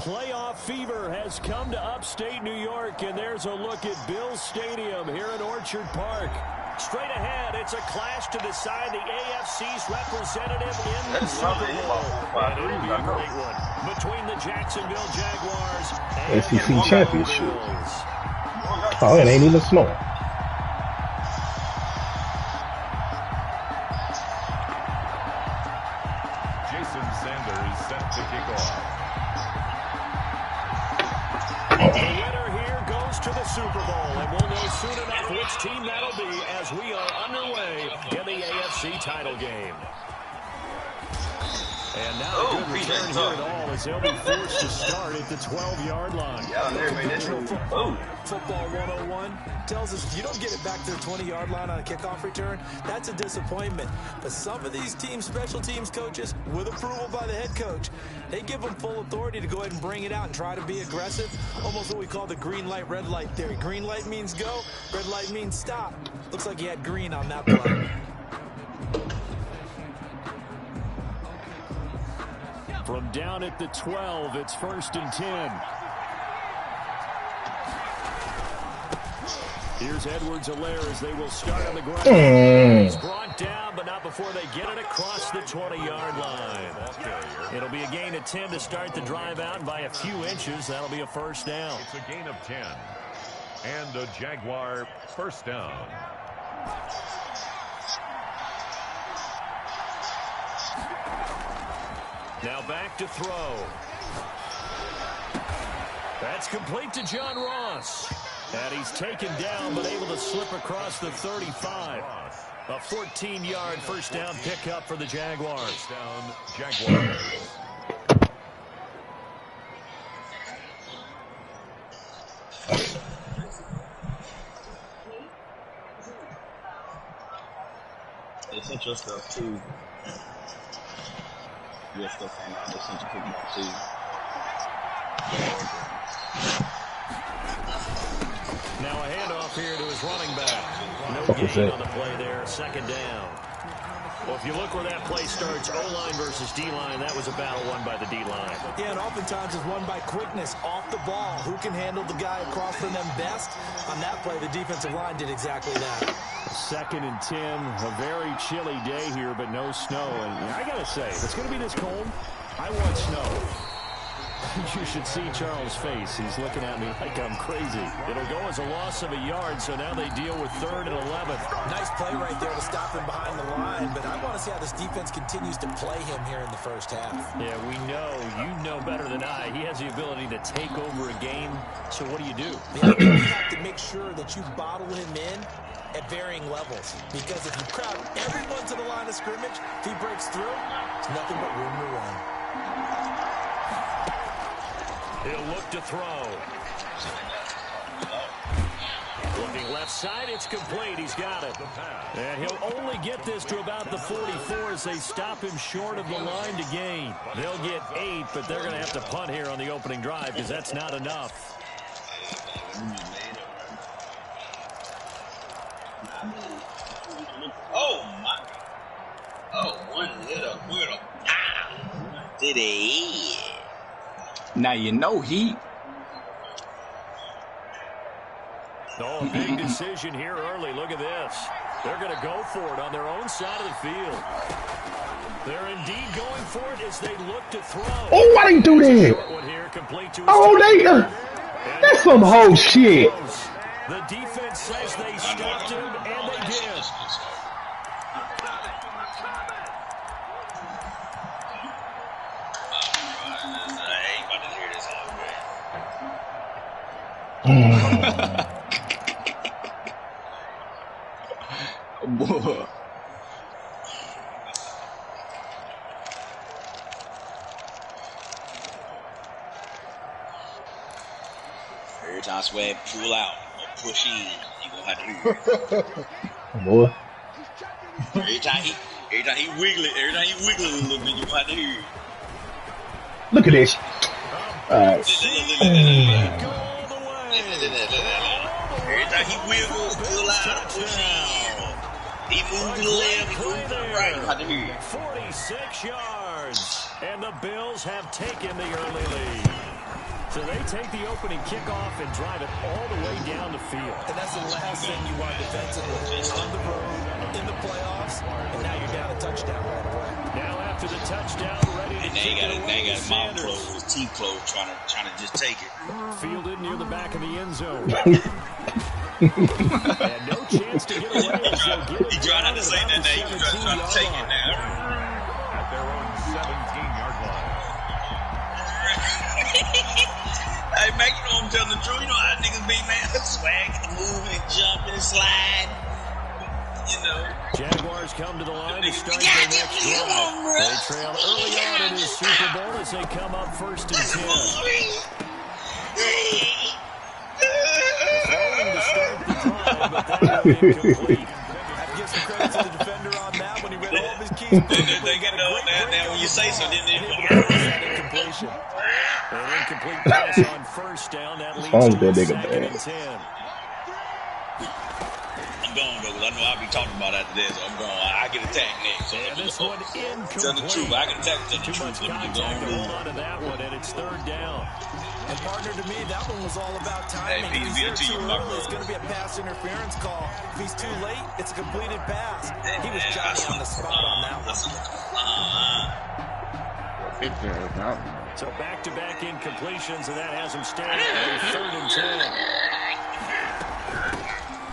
Playoff fever has come to upstate New York, and there's a look at Bills Stadium here in Orchard Park. Straight ahead, it's a clash to decide the AFC's representative in the Super Bowl. And it'll be a great one between the Jacksonville Jaguars and SEC the championship. Bills. Oh, it ain't even snowing. Jason Sanders set to kick off. The winner here goes to the Super Bowl, and we'll know soon enough which team that'll be as we are underway in the AFC title game. And now a good return here at all as they'll be forced to start at the 12-yard line. Football 101 tells us if you don't get it back to the 20-yard line on a kickoff return, that's a disappointment. But some of these teams, special teams coaches, with approval by the head coach, they give them full authority to go ahead and bring it out and try to be aggressive. Almost what we call the green light, red light theory. Green light means go, red light means stop. Looks like he had green on that play. From down at the 12, it's 1st and 10. Here's Edwards-Helaire as they will start on the ground. He's brought down, but not before they get it across the 20-yard line. It'll be a gain of 10 to start the drive out by a few inches. That'll be a first down. It's a gain of 10. And a Jaguar first down. Now back to throw. That's complete to John Ross. And he's taken down, but able to slip across the 35. A 14-yard first down pickup for the Jaguars. First down, Jaguars. They sent your stuff too. Your stuff came out. They sent you kickback too. Now a handoff here to his running back. No gain on the play there. Second down. Well, if you look where that play starts, O-line versus D-line, that was a battle won by the D-line. Yeah, and oftentimes it's won by quickness off the ball. Who can handle the guy across from them best? On that play, the defensive line did exactly that. 2nd and 10, a very chilly day here, but no snow. And I got to say, if it's going to be this cold, I want snow. You should see Charles' face. He's looking at me like I'm crazy. It'll go as a loss of a yard, so now they deal with 3rd and 11. Nice play right there to stop him behind the line, but I want to see how this defense continues to play him here in the first half. Yeah, we know. You know better than I. He has the ability to take over a game, so what do? Yeah, you have to make sure that you bottle him in at varying levels, because if you crowd everyone to the line of scrimmage, if he breaks through, it's nothing but room to run. He'll look to throw. Looking left side, it's complete. He's got it. And he'll only get this to about the 44 as they stop him short of the line to gain. They'll get 8, but they're going to have to punt here on the opening drive because that's not enough. Oh, my. Oh, one little. Ah, did it. Now you know he. Oh, big decision here early. Look at this. They're going to go for it on their own side of the field. They're indeed going for it as they look to throw. Oh, why they do that? Oh, that's some whole shit. The defense says they stopped him, and they did. Boy. Every time Swag pull out or push in, you gonna have to hear it. Boy. Every time he wiggle it, a little bit, you gonna have to hear it. Look at this. Alright. Every time he wiggles, pull out, push in. He moves to the left, he moves to the right. You have to hear it. 46 yards. And the Bills have taken the early lead. So they take the opening kickoff and drive it all the way down the field. And that's the last thing you want defensively. On the road, in the playoffs, and now you're down a touchdown right away. Now after the touchdown, ready to Now you got his mouth closed, his teeth closed, trying to just take it. Fielded near the back of the end zone. And no chance to get away. He trying not to say that now. He's trying to take it now. At their own 17-yard line. Hey, Mac, you know I'm telling the truth. You know how niggas be, man. Swag, move and jump and slide. You know. Jaguars come to the line to start their next drive. They trail early on in this Super Bowl as they come up first and 10. Throwing to start the drive, but that one incomplete. Have to give some credit to the defender on that when he read all of his keys. They get now when you say so, then they incompletion. An incomplete pass on first down. That leads to a second and 10. I'm going, though, because I know I'll be talking about after this. So I'm going. I get attacked next. So and this one incomplete. Tell the truth. I can attack the Too truth. much contact to hold on to that one, and it's third down. And partner, to me, that one was all about timing. Hey, if he's too early, it's going to be a pass interference call. If he's too late, it's a completed pass. He was Johnny on the spot on that one. So back-to-back incompletions, and that has him standing at third and 10.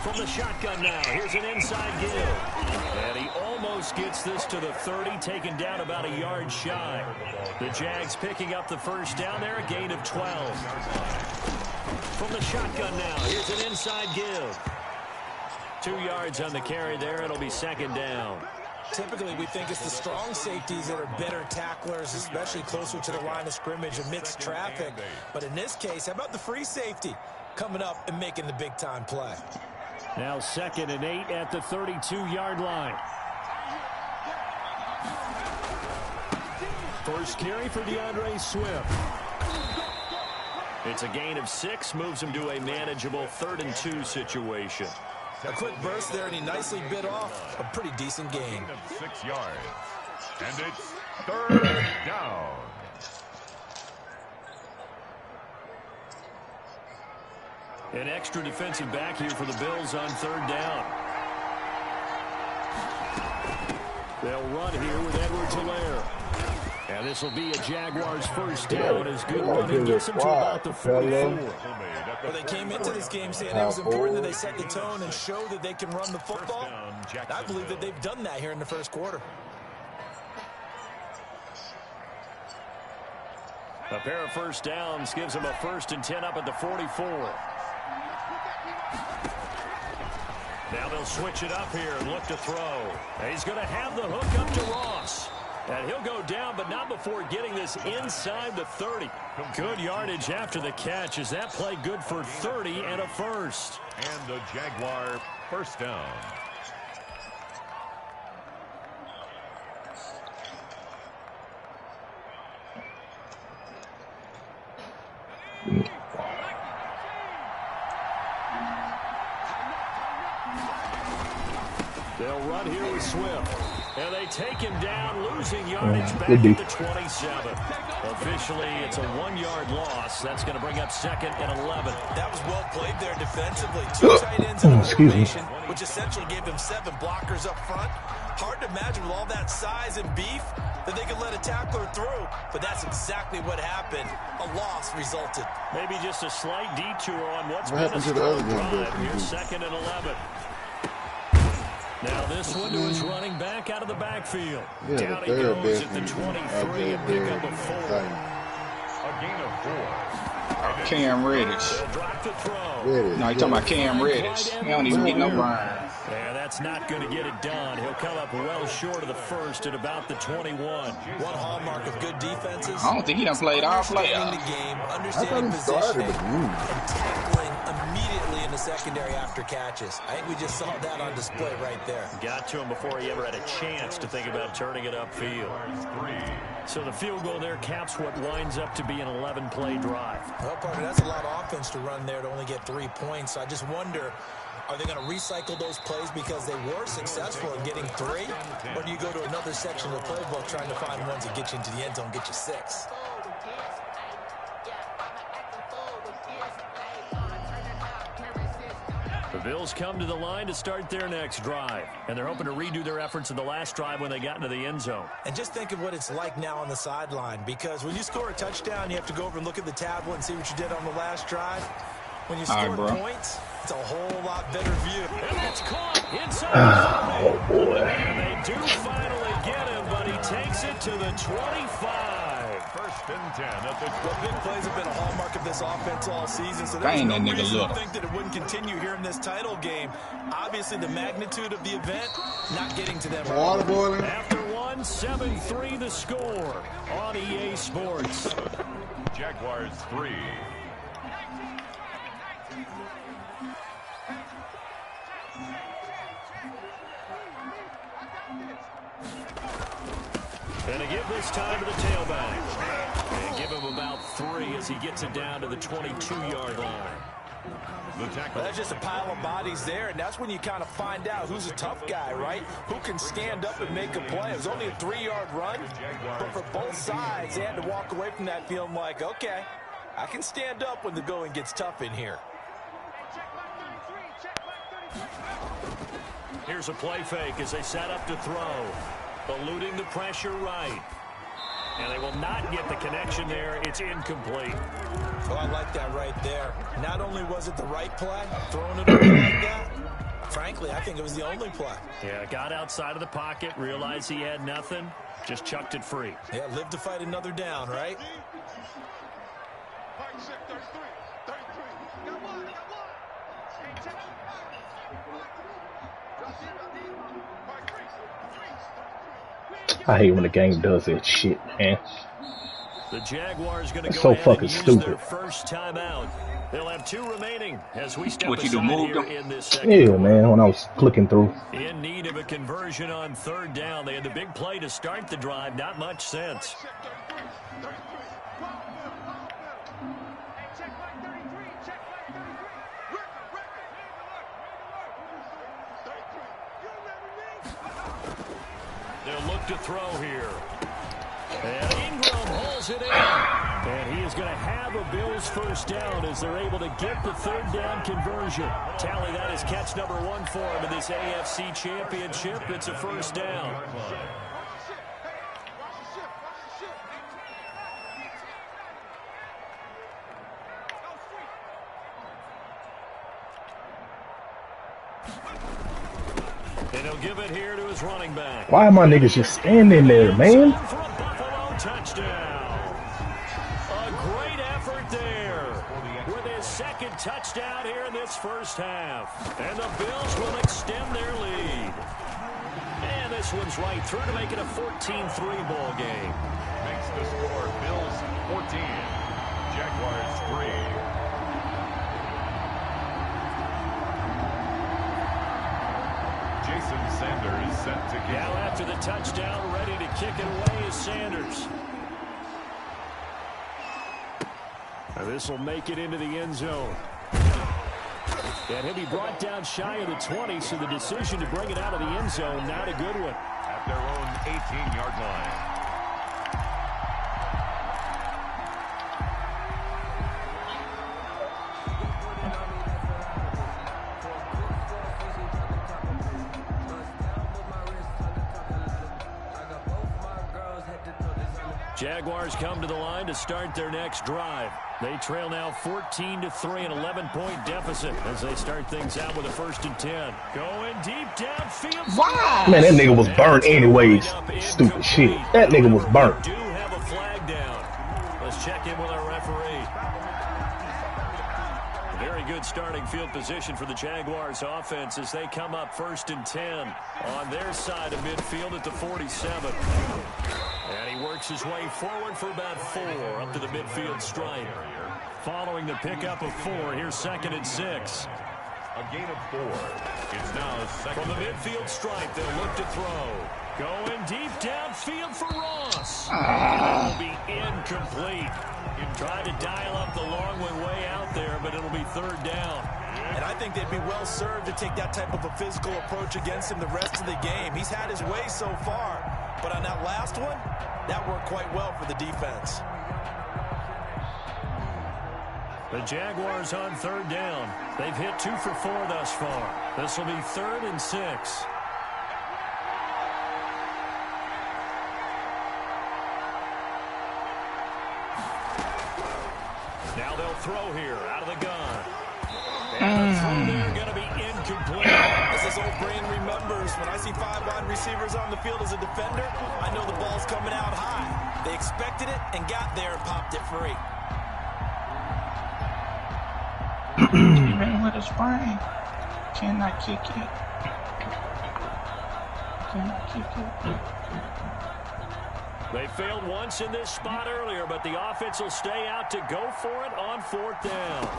From the shotgun now, here's an inside give. And he almost gets this to the 30, taken down about a yard shy. The Jags picking up the first down there, a gain of 12. From the shotgun now, here's an inside give. 2 yards on the carry there, it'll be second down. Typically, we think it's the strong safeties that are better tacklers, especially closer to the line of scrimmage amidst traffic. But in this case, how about the free safety coming up and making the big-time play? Now 2nd and 8 at the 32-yard line. First carry for DeAndre Swift. It's a gain of 6, moves him to a manageable 3rd and 2 situation. A quick burst there, and he nicely bit off a pretty decent gain. Of 6 yards. And it's third down. An extra defensive back here for the Bills on third down. They'll run here with Edwards-Helaire. And this will be a Jaguars first down as good running gets them to about the 44. Well, they came into this game saying it was important that they set the tone and show that they can run the football. I believe that they've done that here in the first quarter. A pair of first downs gives them a 1st and 10 up at the 44. Now they'll switch it up here and look to throw. And he's going to have the hook up to Ross. And he'll go down, but not before getting this inside the 30. Good yardage after the catch. Is that play good for 30 and a first? And the Jaguar first down. They'll run here with Swift. And they take him down, losing yardage back at the 27. Officially, it's a 1-yard loss. That's going to bring up 2nd and 11. That was well played there defensively. 2 tight ends in the formation, which essentially gave them 7 blockers up front. Hard to imagine with all that size and beef that they could let a tackler through. But that's exactly what happened. A loss resulted. Maybe just a slight detour on what's been a strong drive. Here's 2nd and 11. Now this one to his running back out of the backfield. Down he goes at the 23 and pick up a 4. A gain of 4. Cam Reddish. No, you talking about Cam Reddish. He don't even get no burn. Yeah, that's not going to get it done. He'll come up well short of the first at about the 21. One hallmark of good defenses. I don't think he done played all playoffs. The game, understanding positioning, and tackling immediately in the secondary after catches. I think we just saw that on display right there. Got to him before he ever had a chance to think about turning it upfield. So the field goal there caps what winds up to be an 11-play drive. Well, partner, that's a lot of offense to run there to only get 3 points. So I just wonder, are they going to recycle those plays because they were successful in getting 3? Or do you go to another section of the playbook trying to find ones that get you into the end zone, get you 6? The Bills come to the line to start their next drive, and they're hoping to redo their efforts in the last drive when they got into the end zone. And just think of what it's like now on the sideline, because when you score a touchdown, you have to go over and look at the tablet and see what you did on the last drive. When you score points, it's a whole lot better view. And that's caught inside. Oh, boy. And they do finally get him, but he takes it to the 25. First and 10 at the big plays have been a hallmark of this offense all season, so there's no reason to think that it wouldn't continue here in this title game. Obviously, the magnitude of the event not getting to them. Water boiling. After 1, 7-3 the score on EA Sports. Jaguars 3. And to give this time to the tailback. And give him about 3 as he gets it down to the 22-yard line. Well, that's just a pile of bodies there, and that's when you kind of find out who's a tough guy, right? Who can stand up and make a play. It was only a 3-yard run, but for both sides, they had to walk away from that feeling like, okay, I can stand up when the going gets tough in here. Here's a play fake as they set up to throw. Eluding the pressure right. And they will not get the connection there. It's incomplete. Oh, I like that right there. Not only was it the right play, throwing it away like that, frankly, I think it was the only play. Yeah, got outside of the pocket, realized he had nothing, just chucked it free. Yeah, live to fight another down, right? I hate when the game does that shit, man. The Jaguars going to go so ahead fucking and use stupid. Their first timeout. They'll have 2 remaining as we step What you do, aside move here them? in this second Yeah, quarter. man, when I was clicking through. In need of a conversion on 3rd down. They had the big play to start the drive. Not much sense. They'll look to throw here. And Ingram hauls it in. And he is going to have a Bills first down as they're able to get the 3rd down conversion. Tally, that is catch number 1 for him in this AFC Championship. It's a first down. And he'll give it here to his running back. Why are my niggas just standing there, man? For a Buffalo touchdown. A great effort there with his 2nd touchdown here in this first half. And the Bills will extend their lead. And this one's right through to make it a 14-3 ball game. Makes the score Bills 14, Jaguars 3. Jason Sanders set to kick. Now after the touchdown, ready to kick it away is Sanders. This will make it into the end zone. And he'll be brought down shy of the 20, so the decision to bring it out of the end zone, not a good one. At their own 18-yard line. Jaguars come to the line to start their next drive. They trail now 14-3, an 11-point deficit as they start things out with a 1st and 10. Going deep downfield. Wow. Man, that nigga was burnt anyways. Stupid shit. That nigga was burnt. Do have a flag down. Let's check in with our referee. good starting field position for the Jaguars offense as they come up 1st and 10 on their side of midfield at the 47. And he works his way forward for about 4 up to the midfield stripe. Following the pickup of 4, here's 2nd and 6. A gain of 4. It's now 2nd. From the midfield stripe, they'll look to throw. Going deep downfield for Ross. That will be incomplete. Tried to dial up the long one way out there, but it'll be 3rd down. And I think they'd be well served to take that type of a physical approach against him the rest of the game. He's had his way so far, but on that last one, that worked quite well for the defense. The Jaguars on 3rd down. They've hit 2 for 4 thus far. This will be 3rd and 6. Now they'll throw here out of the gun. And the throw there going to be incomplete. As this old brain remembers, when I see 5 wide receivers on the field as a defender, I know the ball's coming out high. They expected it and got there and popped it free. He ran with his brain. Cannot kick it. Cannot kick it. They failed once in this spot earlier, but the offense will stay out to go for it on 4th down.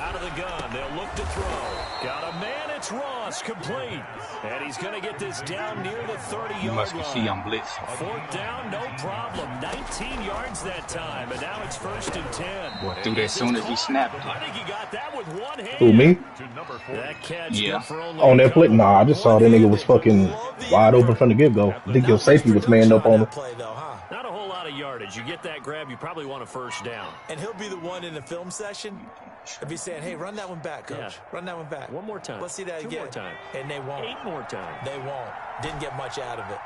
Out of the gun, they'll look to throw. Got a man, it's Ross, complete. And he's going to get this down near the 30-yard line. You must see I'm blitzing. 4th down, no problem. 19 yards that time, and now it's 1st and 10. Boy, threw that as soon as he snapped it. I think he got that with one hand. Who, me? That catch Yeah. good for only On that play? Nah, I just saw that nigga was fucking wide open from the get-go. I think your safety was manned up on him. Not a whole lot of yardage. You get that grab, you probably want a 1st down. And he'll be the one in the film session. He'll be saying, hey, run that one back, Coach. Yeah. Run that one back. One more time. Let's see that 2 again. more time. And they won't. 8 more times. They won't. Didn't get much out of it.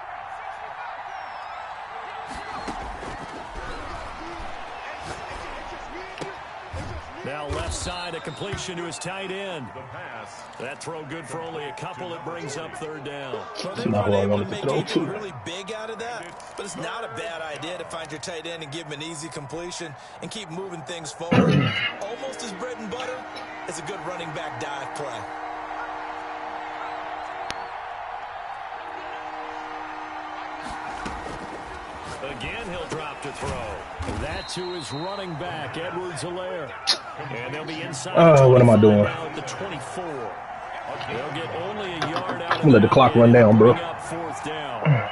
Now left side, a completion to his tight end. That throw good for only a couple. It brings up 3rd down. Well, they That's not weren't who I able wanted to to make throw anything to. really big out of that, but it's not a bad idea to find your tight end and give him an easy completion and keep moving things forward. Almost as bread and butter as a good running back dive play. Again, he'll drop to throw. That to his running back, Edwards-Helaire. And they'll be inside. What am I doing? At the 24. They'll get only a yard out. I'm gonna let the clock run down, bro. 4th down.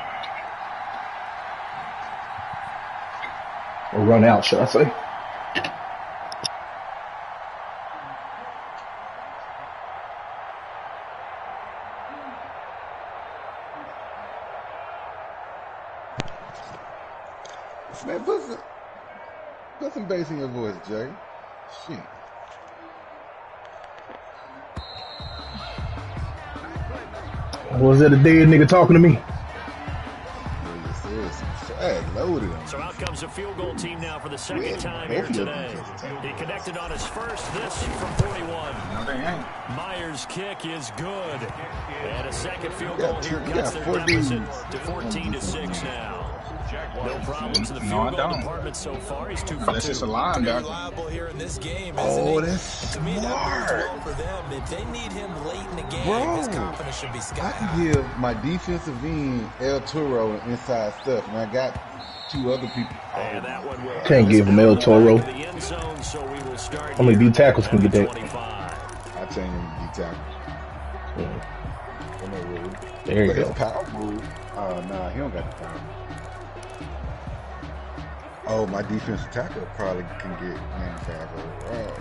Or run out, should I say? Man, put some bass in your voice, Jay. Shit. Was that a dead nigga talking to me? Loaded him. So out comes a field goal team now for the 2nd time here today. He connected on his first, this from 41. No, they ain't. Myers' kick is good. And a 2nd field goal here cuts their deficit to 14-6 now. No problems in the field goal department so far. He's 2 for 2. Unless it's a line, Pretty dog. reliable here in this game, Oh, isn't he? that's To me, that bodes smart. well for them. If they need him late in the game, Bro, his confidence should be sky I high. can give my defensive end El Toro and inside stuff, and I got 2 other people. And that one will Can't give him El Toro. the end zone, so we will start How many here D tackles can at get the that? 25. I changed him to D-tackle. There you But his go. power move, nah, he don't got the power. Oh, my defensive tackle probably can get 95 overall.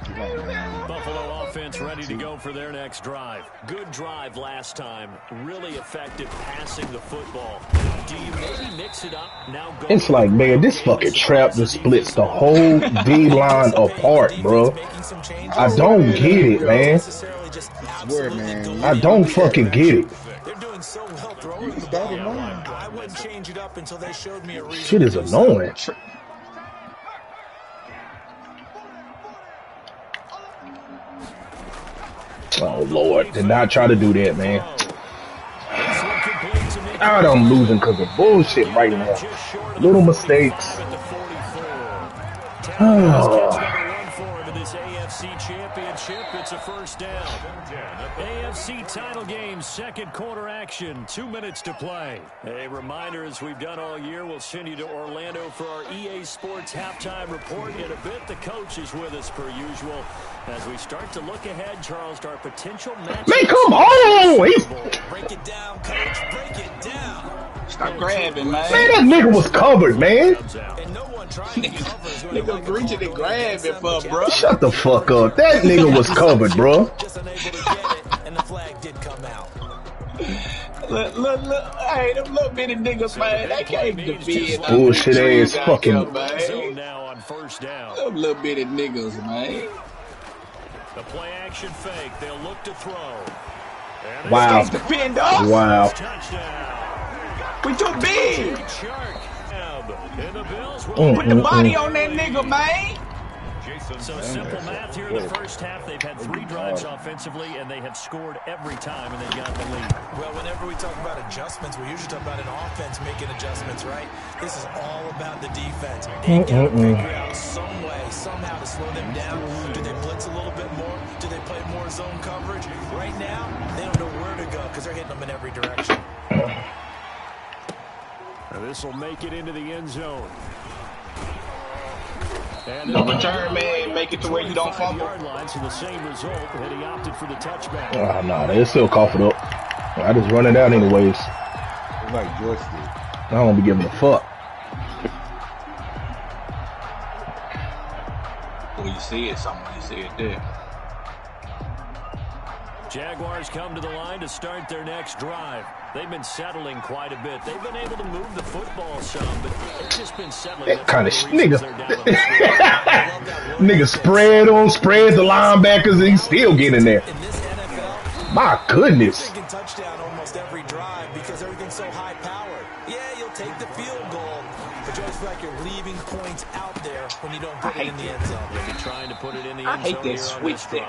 He like 90. Buffalo offense ready to go for their next drive. Good drive last time. Really effective passing the football. Do you maybe mix it up? Now go. It's like, man, this fucking trap just splits the whole D-line apart, bro. I don't get it, man. Swear, man. I don't fucking get it. They're doing so well throwing the Stop ball. it, man. I wouldn't change it up until they showed me a reason. Shit is to do so. annoying. Oh, Lord. Did not try to do that, man. God, I'm losing because of bullshit right now. Little mistakes. Oh. To this AFC championship, it's a first down. AFC title game, second quarter action, 2 minutes to play. A reminder, as we've done all year, we'll send you to Orlando for our EA Sports halftime report. In a bit, the coach is with us per usual. As we start to look ahead, Charles, to our potential match. Man, come on! Break it down, coach. Break it down. Stop grabbing, man. Man, that nigga was covered, man. And no one trying to cover is going Nigga reaching and grabbing for, bro. Shut the fuck up. That nigga was covered, bro. just unable to get it, and the flag did come out. Look. Hey, them little bitty niggas, man. They can't defend. Bullshit ass fucking. Zone now on first down. Them little bitty niggas, man. The play action fake. They'll look to throw. Wow. Defend us. Wow. Touchdown. We too big. Put the body on that nigga, man. So simple math here in the first half. They've had 3 drives offensively, and they have scored every time, and they got the lead. Well, whenever we talk about adjustments, we usually talk about an offense making adjustments, right? This is all about the defense. They got to figure out some way, somehow to slow them down. Do they blitz a little bit more? Do they play more zone coverage? Right now, they don't know where to go because they're hitting them in every direction. This will make it into the end zone. And The return man make it to where you don't fumble. Line, so the same result, and he opted for the touchback. Oh, no, they still cough it up. I just run it out anyways. It's like joystick. I don't be giving a fuck. Well, you see it somewhere. You see it there. Jaguars come to the line to start their next drive. They've been settling quite a bit. They've been able to move the football some, but they've just been settling. That kind of nigga. Nigga spread the linebackers and he's still getting there. My goodness. Taking touchdown almost every drive because everything's so high powered. Yeah, you'll take the field goal, but you always feel like you're leaving points out there when you don't put it in the end zone. They're trying to put it in the I end zone. hate that switch there.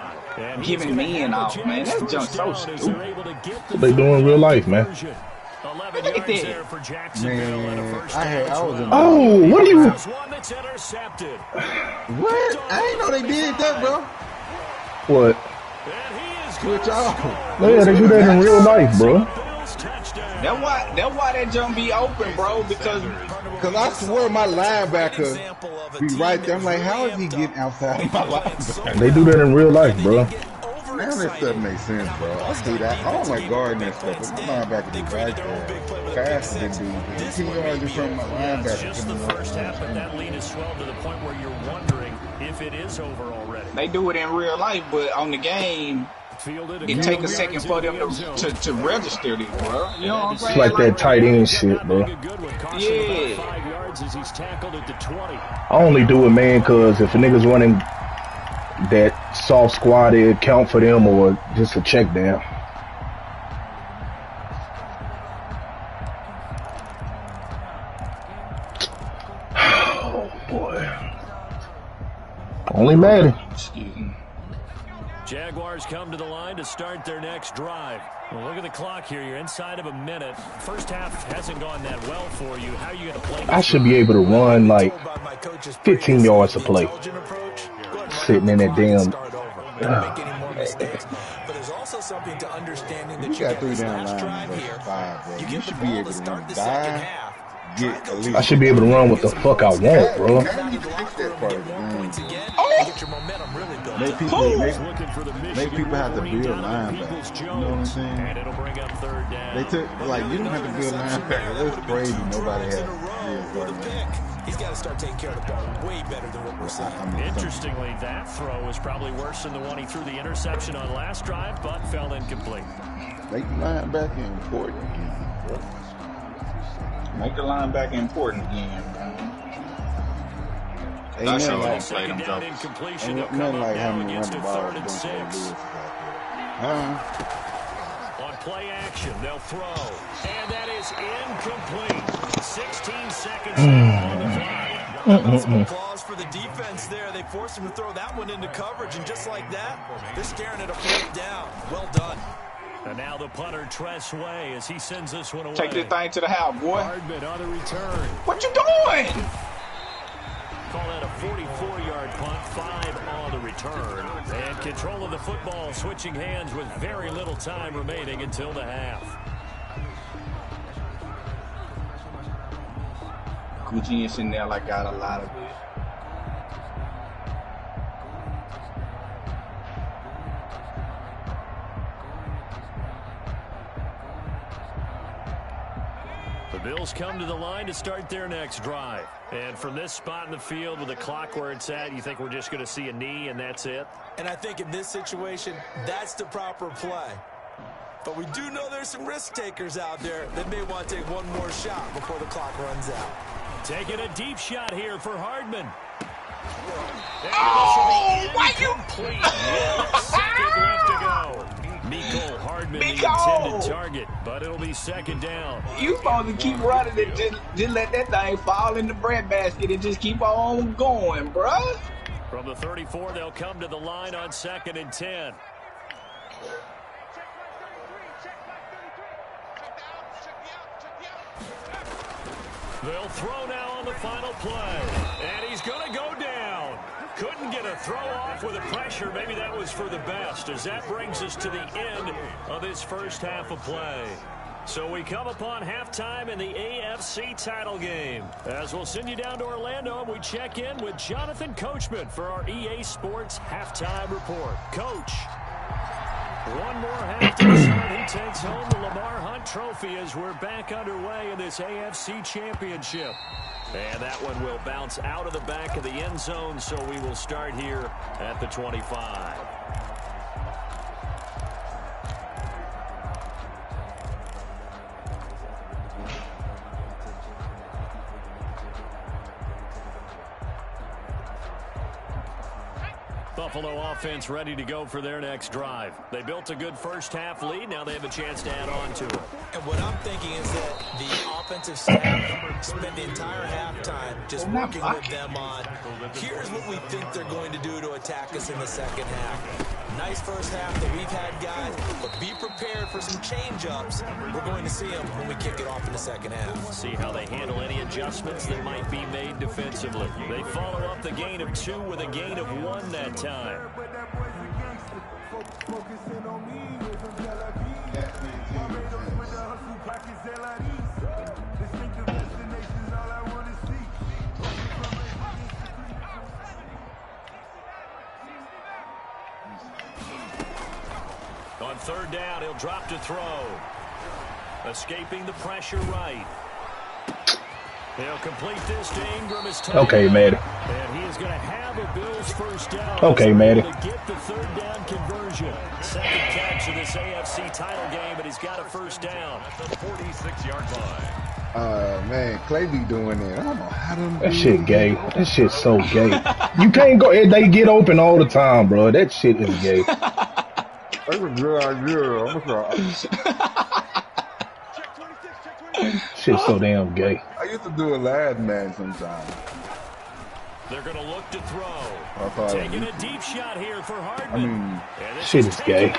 Giving men off, man. That junk's so stupid. What they doing in real life, man. 11 Look at yards that. there for Jacksonville and a first I was in. Oh, what are you? There's one that's intercepted. What? I didn't know they did that, bro. What? And he is Switch off. Yeah, they do that in real life, bro. Bills touchdown. That's why that jump be open, bro. Because I swear my linebacker be right there. I'm like, how is he getting outside of my linebacker? They do that in real life, bro. Now that stuff makes sense, bro. I see that. I don't like guarding that stuff, but my linebacker be right there. Faster than dude. 10 yards in front of my linebacker. Just the first half, but that lead is swelled to the point where you're wondering if it is over already. they do it in real life, but on the game, it take a second for them to register this, bro. You know what I'm saying? It's like that tight end shit, bro. Yeah. 5 yards as he's tackled at the 20. I only do it, man, because if a nigga's running that soft squad, it count for them or just a check down. Oh, boy. Only Madden. Excuse me. Jaguars come to the line to start their next drive. Well, look at the clock here. You're inside of a minute. First half hasn't gone that well for you. How are you going to play this? I should be able to run like 15 yards to play. Sitting in that damn. But there's also something to understanding that You got 3 down lines versus 5, bro. You should be able to run dive. Get at least. I should be able to run what the fuck I want, bro. How do you fix that part of the game? Get your momentum really built Make up. people have to build linebackers. You know what I'm saying? And it'll bring up third down. They took, like, you don't have to build linebackers. That's crazy. Nobody has. With a pick, he's got to start taking care of the ball way better than what we're seeing. Interestingly, that throw is probably worse than the one he threw the interception on last drive, but fell incomplete. Make the linebacker important. Make the linebacker important again, bro. Ain't nothing like, Second down incompletion. They'll ain't come nothing up like now having to run against the a ball. 3rd and 6. On play action, they'll throw. And that is incomplete. 16 seconds on the clock. Some applause for the defense there. They forced him to throw that one into coverage, and just like that, they're staring at a 4th down. Well done. And now the punter, Tress Way, as he sends this one away. Take this thing to the house, boy. Hardman on the return. What you doing? call that a 44-yard punt, 5 on the return. And control of the football switching hands with very little time remaining until the half. Gucci and Chanel, I got a lot of it. The Bills come to the line to start their next drive. And from this spot in the field with the clock where it's at, you think we're just going to see a knee and that's it? And I think in this situation, that's the proper play. But we do know there's some risk takers out there that may want to take one more shot before the clock runs out. Taking a deep shot here for Hardman. Oh, why you? Second left to go. Mecole Hardman, the intended target, but it'll be second down. You supposed to keep running and just let that thing fall in the breadbasket and just keep on going, bruh. From the 34, they'll come to the line on 2nd and 10. They'll throw now on the final play. And he's going to go down. Couldn't get a throw off with the pressure. Maybe that was for the best, as that brings us to the end of this first half of play. So we come upon halftime in the AFC title game. As we'll send you down to Orlando, and we check in with Jonathan Coachman for our EA Sports Halftime Report. Coach. One more half to start. He takes home the Lamar Hunt Trophy as we're back underway in this AFC Championship. And that one will bounce out of the back of the end zone, so we will start here at the 25. Buffalo offense ready to go for their next drive. They built a good first half lead. Now they have a chance to add on to it. And what I'm thinking is that the offensive staff spent the entire halftime just working with them on, here's what we think they're going to do to attack us in the second half. Nice first half that we've had, guys, but be prepared for some change-ups. We're going to see them when we kick it off in the second half. See how they handle any adjustments that might be made defensively. They follow up the gain of 2 with a gain of 1 that time. On 3rd down, he'll drop to throw. Escaping the pressure right. He'll complete this to Ingram. Okay, Maddie. And he is going to have a Bills first down. Okay, Maddie. To get the 3rd down conversion. Second catch of this AFC title game, but he's got a first down. At the 46-yard line. Man, Clay be doing that. I don't know how them. That shit gay. That shit's so gay. You can't go. They get open all the time, bro. That shit is gay. That's a good idea. I'm sorry. Shit's so damn gay. I used to do a lad man sometimes. They're going to look to throw. Taking a deep shot here for Hardman. Shit is gay.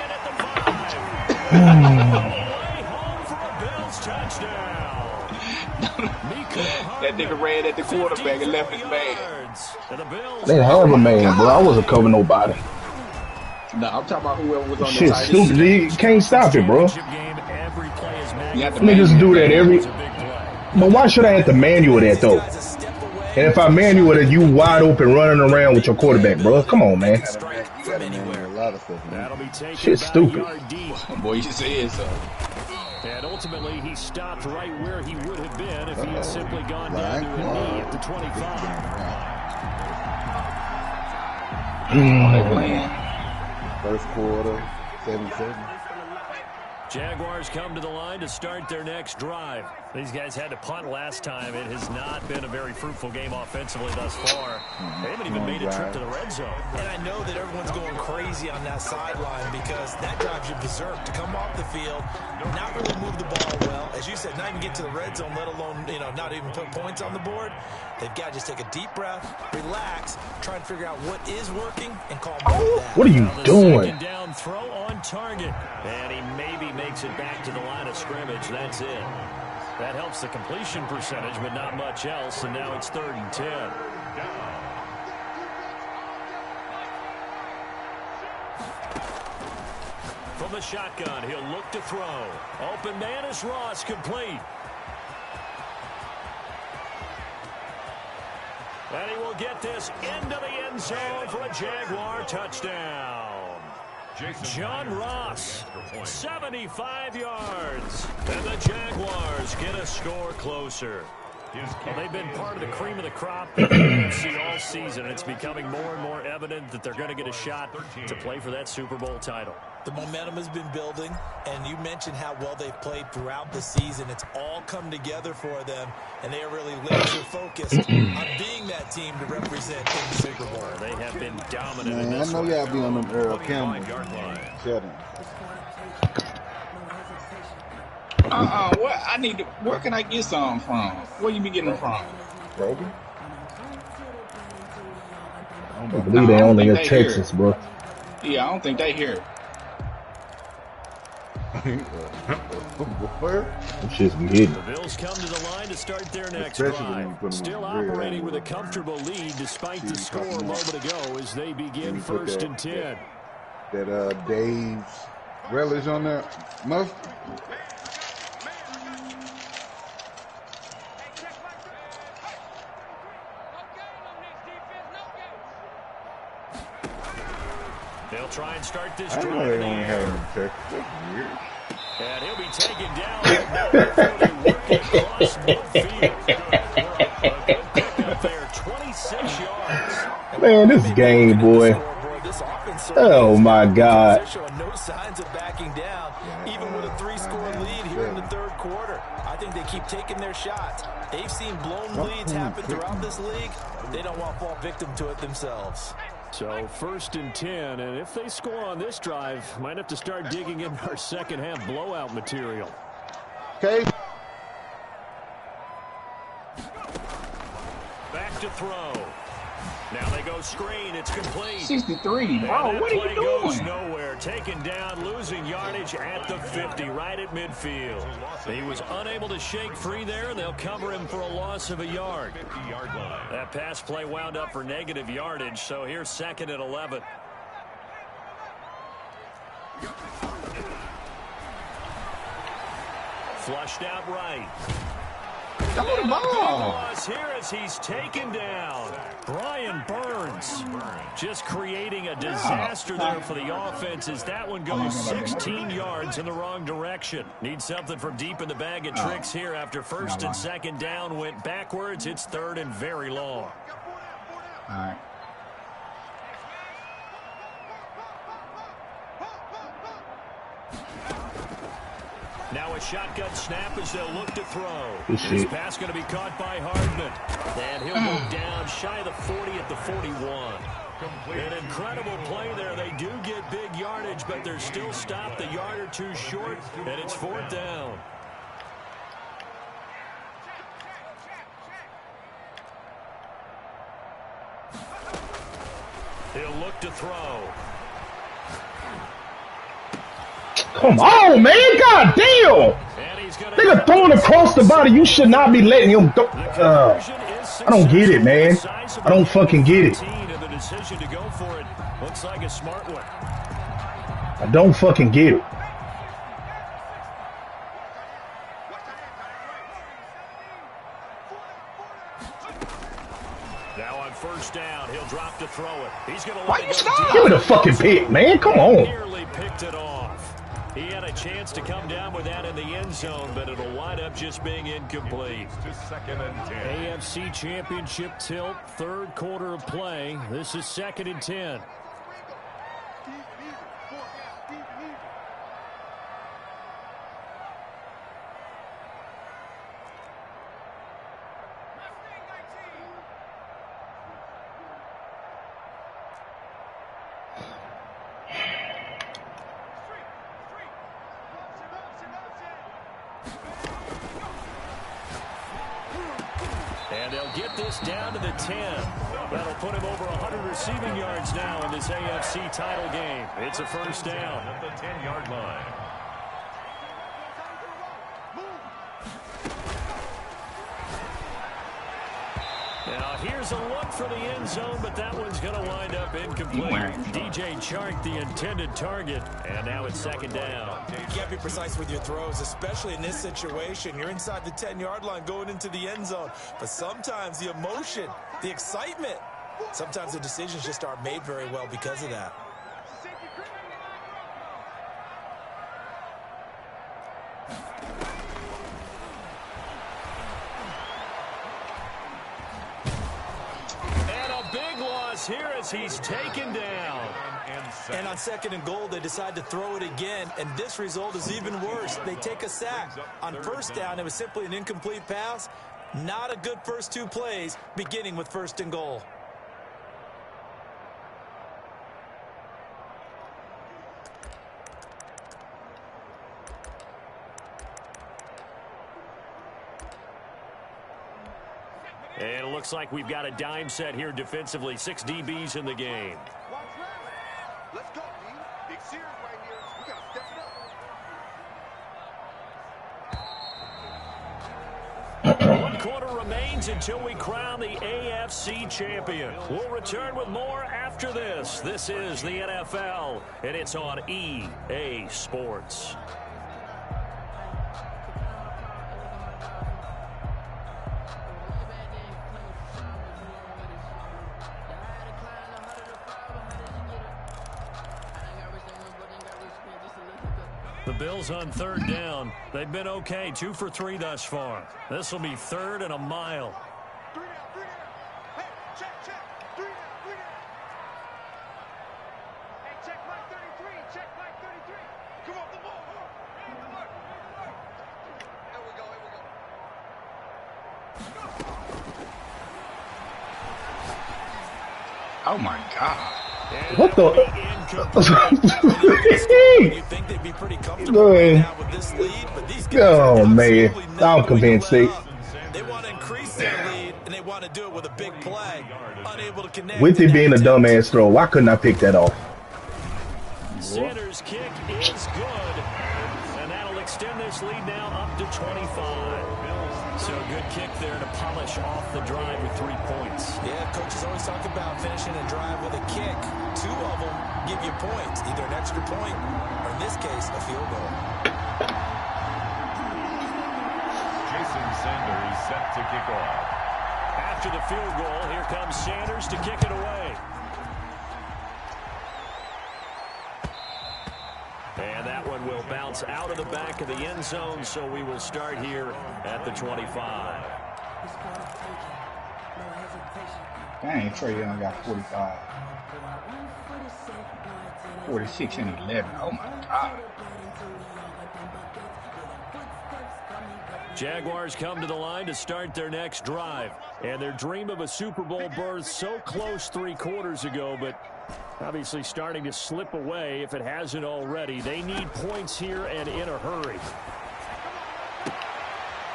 Home for a Bills touchdown. That nigga ran at the quarterback and left his man. They didn't have a man, bro. I wasn't covering nobody. No, I'm talking about whoever was on Shit the side. stupid. You can't stop it, bro. Niggas do that every. But why should I have to manual that though? And if I manual it, you wide open running around with your quarterback, bro. Come on, man. Shit's stupid. Boy, you said so. And ultimately, he stopped right where he would have been if he had simply gone down to a knee at the 25. First quarter, 7-7. Jaguars come to the line to start their next drive. These guys had to punt last time. It has not been a very fruitful game offensively thus far. They haven't even made a trip to the red zone. And I know that everyone's going crazy on that sideline because that drives you berserk to come off the field, not really move the ball well. As you said, not even get to the red zone, let alone, not even put points on the board. They've got to just take a deep breath, relax, try and figure out what is working, and call them back. What are you doing? Second down throw on target. And he maybe makes it back to the line of scrimmage. That's it. That helps the completion percentage, but not much else. And now it's 3rd and 10. the shotgun. He'll look to throw. Open man is Ross, complete. And he will get this into the end zone for a Jaguar touchdown. John Ross, 75 yards. And the Jaguars get a score closer. Well, they've been part of the cream of the crop in the NFC all season. It's becoming more and more evident that they're going to get a shot to play for that Super Bowl title. The momentum has been building, and you mentioned how well they've played throughout the season. It's all come together for them, and they are really laser-focused on being that team to represent in the Super Bowl. They have been dominant in Man, this I know one. y'all be on them Earl Campbell. Shut him. What I need to? Where can I get some from? Where you be getting them from? Broken? I believe they only in Texas, bro. Yeah, I don't think they here. It's just be hidden. The Bills come to the line to start their next Especially when you drive. put them Still on the rear operating end. with a comfortable lead despite the score a moment ago as they begin first and 10. That Dave's relish on that mustard. They'll try and start this I know drive they in the only have air. them in Texas. That's weird. And he'll be taken down. Working across midfield. A good pickup there, 26 yards. Man, this game, boy. Oh, my God. No signs of backing down, even with a 3-score lead here in the third quarter. I think they keep taking their shots. They've seen blown leads happen throughout this league. They don't want to fall victim to it themselves. So first and 10, and if they score on this drive, might have to start digging in our second half blowout material. Okay. Back to throw. Now they go screen. It's complete. 63. And Bro, that what are play you goes doing? nowhere. Taken down, losing yardage at the 50, right at midfield. He was unable to shake free there, and they'll cover him for a loss of a yard. That pass play wound up for negative yardage, so here's second and 11. Flushed out right. Throw the ball. Loss here as he's taken down. Brian Burns just creating a disaster there for the offense as that one goes 16 yards in the wrong direction. Need something from deep in the bag of tricks here after first and second down went backwards. It's third and very long. All right. Now a shotgun snap as they'll look to throw. Good This shit. pass going to be caught by Hardman. And he'll go down shy of the 40 at the 41. An incredible play there. They do get big yardage, but they're still stopped a yard or two short, and it's fourth down. He'll look to throw. Come on, man. God damn. And he's going Nigga throwing across the body. You should not be letting him go. I don't get it, man. I don't fucking get it. And the decision to go for it looks like a smart one. I don't fucking get it. Now on first down, he'll drop to throw it. He's going to Why let you it go stop? Give me the fucking pick, man. Come on. Nearly picked it off. He had a chance to come down with that in the end zone, but it'll wind up just being incomplete. To second and 10. AFC Championship tilt, third quarter of play. This is second and 10. And they'll get this down to the 10. That'll put him over 100 receiving yards now in this AFC title game. It's a first down. At the 10-yard line. Now here's There's a look for the end zone, but that one's going to wind up incomplete. DJ Chark, the intended target, and now it's second down. You can't be precise with your throws, especially in this situation. You're inside the 10-yard line going into the end zone, but sometimes the emotion, the excitement, sometimes the decisions just aren't made very well because of that. Here as he's taken down. And on 2nd and goal, they decide to throw it again, and this result is even worse. They take a sack. On 1st down, it was simply an incomplete pass. Not a good first 2 plays, beginning with 1st and goal. And it looks like we've got a dime set here defensively. 6 DBs in the game. Let's go, D. Big series right here. We got to step it up. 1 quarter remains until we crown the AFC champion. We'll return with more after this. This is the NFL, and it's on EA Sports. The Bills on 3rd down. They've been okay, 2 for 3 thus far. This will be 3rd and a mile. 3 down, 3 down. Hey, check. 3 down, 3 down. Hey, check Mike 33. Check Mike 33. Come on, the ball. Here we go. Oh, my God. What the? You'd think they'd be pretty comfortable right now with this lead, but these guys Oh, man. I'm convinced. they want to increase their lead, and they want to do it with a big play. Unable to connect. With it being a dumbass throw, why couldn't I pick that off? Sanders' kick is good, and that'll extend this lead now up to 25. So a good kick there to polish off the drive with 3 points. Yeah, coaches always talk about finishing a drive with a kick. 2 of them give you points, either an extra point or, in this case, a field goal. Jason Sanders set to kick off. After the field goal, here comes Sanders to kick it away. And that one will bounce out of the back of the end zone, so we will start here at the 25. Dang, Trey Young got 45. 46 and 11. Oh, my God. Jaguars come to the line to start their next drive. And their dream of a Super Bowl berth so close 3 quarters ago, but obviously starting to slip away if it hasn't already. They need points here and in a hurry.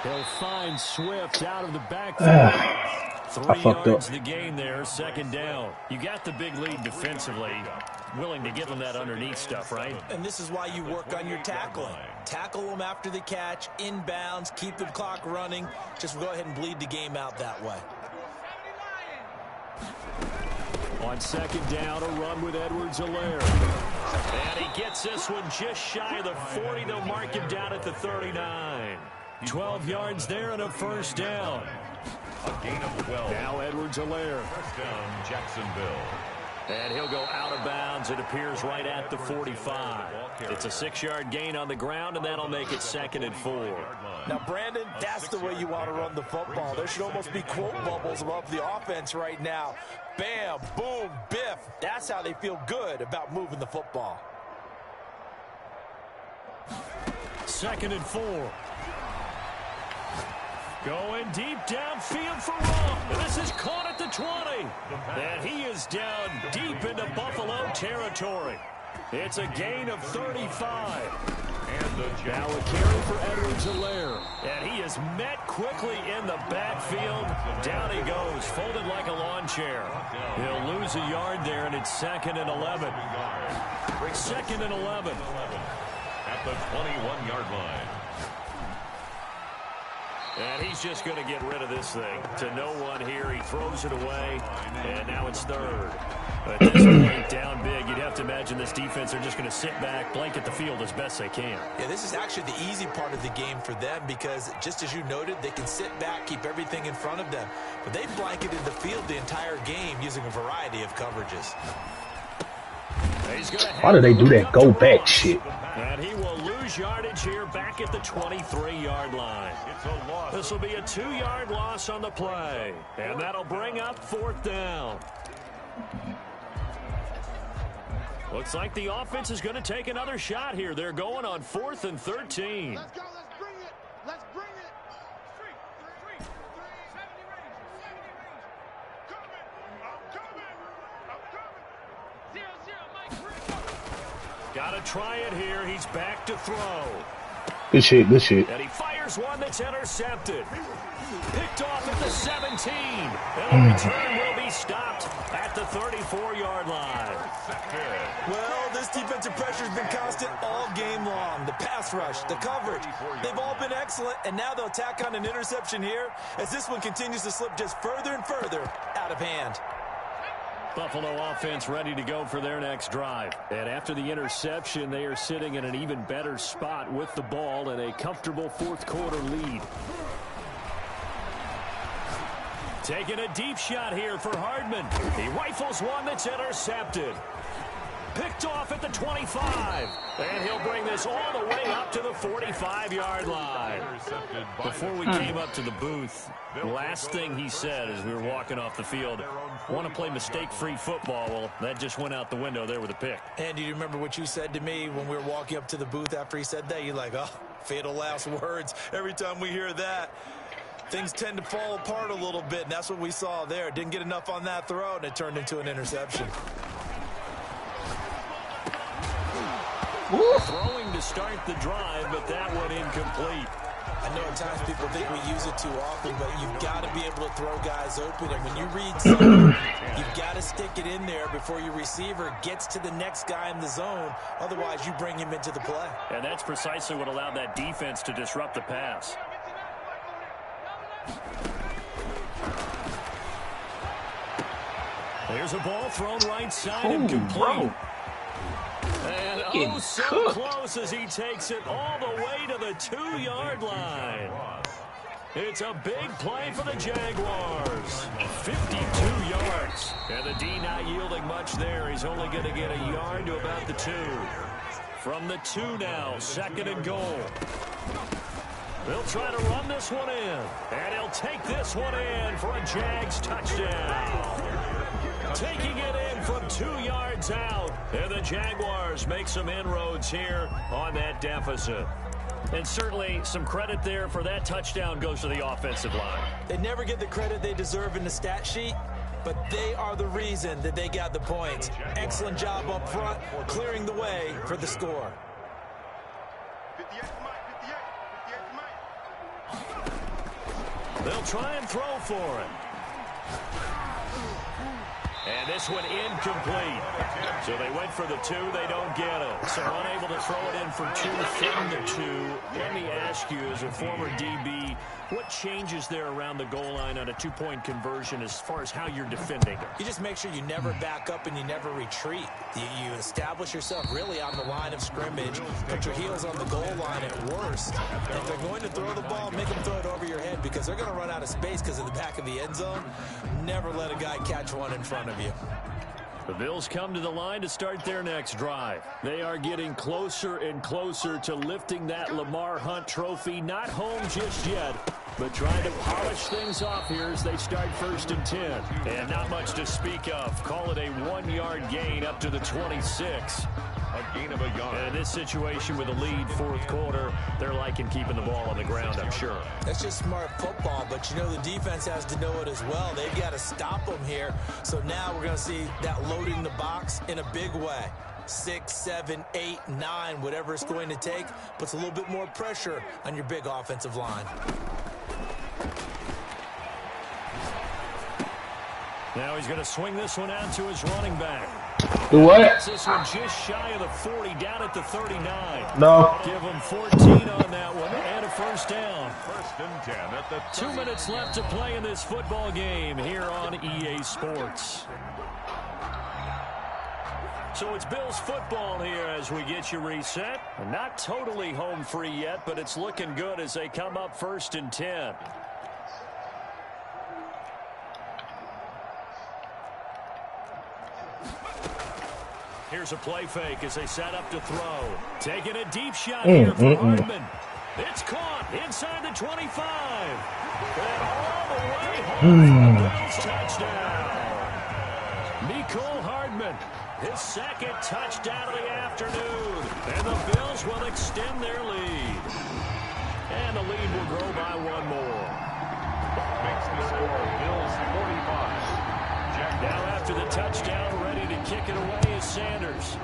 They'll find Swift out of the backfield. 3 yards the gain there, 2nd down. You got the big lead defensively. Willing to give them that underneath stuff, right? And this is why you work on your tackling. Tackle them after the catch, inbounds, keep the clock running. Just go ahead and bleed the game out that way. On 2nd down, a run with Edwards-Helaire. And he gets this one just shy of the 40. They'll mark him down at the 39. 12 yards there and a 1st down. A gain of 12. Now Edwards-Helaire. 1st down, Jacksonville. And he'll go out of bounds. It appears right at the 45. It's a 6-yard gain on the ground, and that'll make it 2nd and 4. Now, Brandon, that's the way you want to run the football. There should almost be quote bubbles above the offense right now. Bam, boom, biff. That's how they feel good about moving the football. 2nd and 4. Going deep downfield for Rowe. This is caught at the 20. And he is down deep into Buffalo territory. It's a gain of 35. And the now a carry for Edwards-Helaire. And he is met quickly in the backfield. Down he goes, folded like a lawn chair. He'll lose a yard there, and it's 2nd and 11. 2nd and 11. At the 21-yard line. And he's just going to get rid of this thing. To no one here, he throws it away, and now it's third. At this point, down big, you'd have to imagine this defense are just going to sit back, blanket the field as best they can. Yeah, this is actually the easy part of the game for them because, just as you noted, they can sit back, keep everything in front of them. But they blanketed the field the entire game using a variety of coverages. Why do they do that go back shit? And he will lose yardage here back at the 23-yard line. This will be a 2-yard loss on the play. And that'll bring up 4th down. Looks like the offense is going to take another shot here. They're going on 4th and 13. Let's go. Let's bring it. Let's bring it. Got to try it here. He's back to throw. Good shit, good shit. And he fires one that's intercepted. Picked off at the 17. And the return will be stopped at the 34-yard line. Well, this defensive pressure has been constant all game long. The pass rush, the coverage, they've all been excellent. And now they'll tack on an interception here as this one continues to slip just further and further out of hand. Buffalo offense ready to go for their next drive. And after the interception, they are sitting in an even better spot with the ball and a comfortable 4th quarter lead. Taking a deep shot here for Hardman. He rifles one that's intercepted. Picked off at the 25. And he'll bring this all the way up to the 45-yard line. Before we came up to the booth, the last thing he said as we were walking off the field, want to play mistake-free football. Well, that just went out the window there with a pick. And do you remember what you said to me when we were walking up to the booth after he said that? You're like, oh, fatal last words. Every time we hear that, things tend to fall apart a little bit, and that's what we saw there. Didn't get enough on that throw, and it turned into an interception. Throwing to start the drive, but that one incomplete. I know at times people think we use it too often, but you've got to be able to throw guys open. And when you read zone, you've got to stick it in there before your receiver gets to the next guy in the zone. Otherwise, you bring him into the play. And that's precisely what allowed that defense to disrupt the pass. There's a ball thrown right side and complete. And oh, so close as he takes it all the way to the 2-yard line. It's a big play for the Jaguars. 52 yards. And the D not yielding much there. He's only going to get a yard to about the 2. From the 2 now, 2nd and goal. They'll try to run this one in. And he'll take this one in for a Jags touchdown. Taking it in from 2 yards out. And the Jaguars make some inroads here on that deficit. And certainly some credit there for that touchdown goes to the offensive line. They never get the credit they deserve in the stat sheet, but they are the reason that they got the points. Excellent job up front, clearing the way for the score. 58 Mike. They'll try and throw for it. And this one incomplete. So they went for the 2. They don't get it. So unable to throw it in for 2 from the 2. Let me ask you, as a former DB, what changes there around the goal line on a 2-point conversion as far as how you're defending it? You just make sure you never back up and you never retreat. You establish yourself really on the line of scrimmage. Put your heels on the goal line at worst. And if they're going to throw the ball, make them throw it over your head because they're going to run out of space because of the back of the end zone. Never let a guy catch one in front of you. The Bills come to the line to start their next drive. They are getting closer and closer to lifting that Lamar Hunt trophy. Not home just yet, but trying to polish things off here as they start 1st and 10. And not much to speak of. Call it a 1-yard gain up to the 26. A gain of a yard. And in this situation with a lead 4th quarter, they're liking keeping the ball on the ground, I'm sure. That's just smart football, but you know the defense has to know it as well. They've got to stop them here. So now we're going to see that loading the box in a big way. 6, 7, 8, 9, whatever it's going to take, puts a little bit more pressure on your big offensive line. Now he's going to swing this one out to his running back. Do what? This one just shy of the 40, down at the 39. No. Give them 14 on that one and a first down. First and 10 at the 2 minutes left to play in this football game here on EA Sports. So it's Bills football here as we get you reset. Not totally home free yet, but it's looking good as they come up first and 10. Here's a play fake as they set up to throw. Taking a deep shot here for Hardman. It's caught inside the 25. And all the way home for the Bills touchdown. Nicole Hardman, his second touchdown of the afternoon. And the Bills will extend their lead. And the lead will grow by one more. makes the score Bills 45. Now after the touchdown, ready to kick it away is Sanders.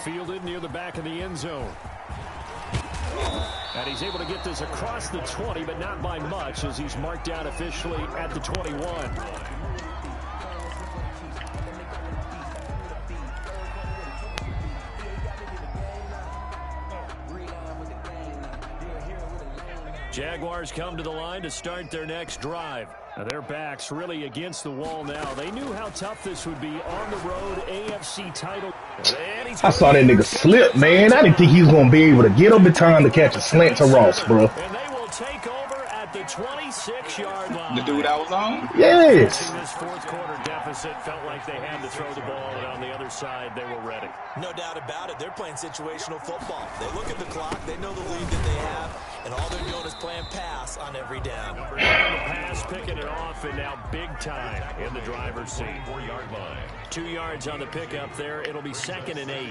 Fielded near the back of the end zone. And he's able to get this across the 20, but not by much as he's marked down officially at the 21. Jaguars come to the line to start their next drive. Now their backs really against the wall now. They knew how tough this would be on the road, AFC title. I saw that nigga slip, man. I didn't think he was going to be able to get up in time to catch a slant to Ross, bro. And they will take over at the 26-yard line. The dude I was on? Yes. This fourth quarter deficit felt like they had to throw the ball, and on the other side, they were ready. No doubt about it. They're playing situational football. They look at the clock. They know the lead that they have, and all they're doing is playing pass on every down. The pass, picking it off, and now big time in the driver's seat. 4-yard line. 2 yards on the pickup there. It'll be 2nd and 8.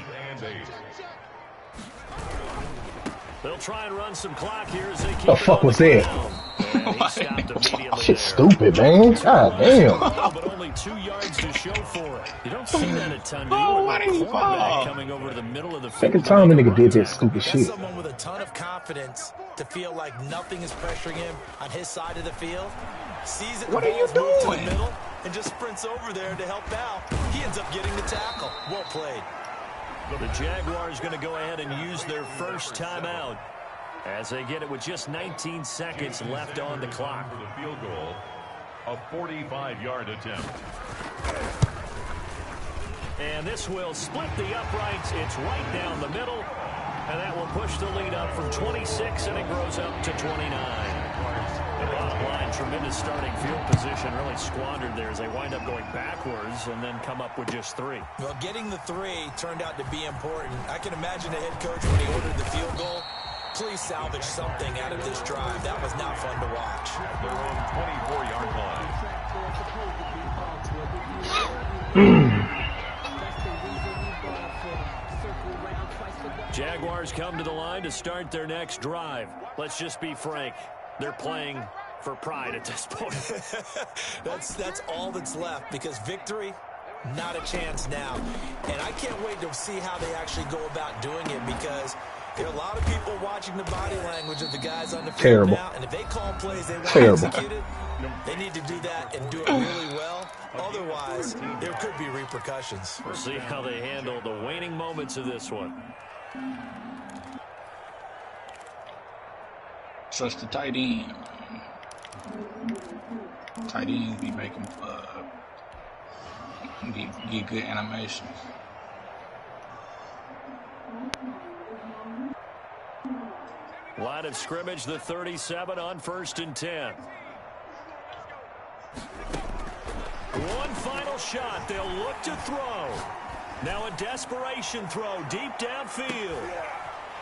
They'll try and run some clock here as they keep The fuck was that? Shit stupid, man. God damn. But only 2 yards to show for it. You don't see that a ton, do you? Quarterback coming over to the middle of the field. Second time the nigga did that stupid shit. That's someone with a ton of confidence to feel like nothing is pressuring him on his side of the field. Sees it, what are you doing? To the middle and just sprints over there to help out. He ends up getting the tackle. Well played. The Jaguars going to go ahead and use their first timeout as they get it with just 19 seconds left on the clock. For the field goal, a 45-yard attempt. And this will split the uprights. It's right down the middle, and that will push the lead up from 26, and it grows up to 29. The bottom line, tremendous starting field position, really squandered there as they wind up going backwards and then come up with just 3. Well, getting the 3 turned out to be important. I can imagine the head coach when he ordered the field goal. Please salvage something out of this drive. That was not fun to watch. At their own 24-yard line. Jaguars come to the line to start their next drive. Let's just be frank. They're playing for pride at this point. That's all that's left because victory, not a chance now. And I can't wait to see how they actually go about doing it because there are a lot of people watching the body language of the guys on the field now. And if they call plays they want executed, they need to do that and do it really well. Otherwise, there could be repercussions. We'll see how they handle the waning moments of this one. Trust the tight end. Tight ends be making get good animations. Line of scrimmage, the 37 on 1st and 10. One final shot. They'll look to throw. Now a desperation throw deep downfield.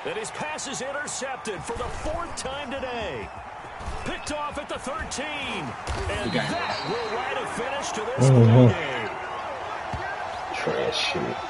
And his pass is intercepted for the 4th time today. Picked off at the 13. And that will write a finish to this ball game. Trash shit.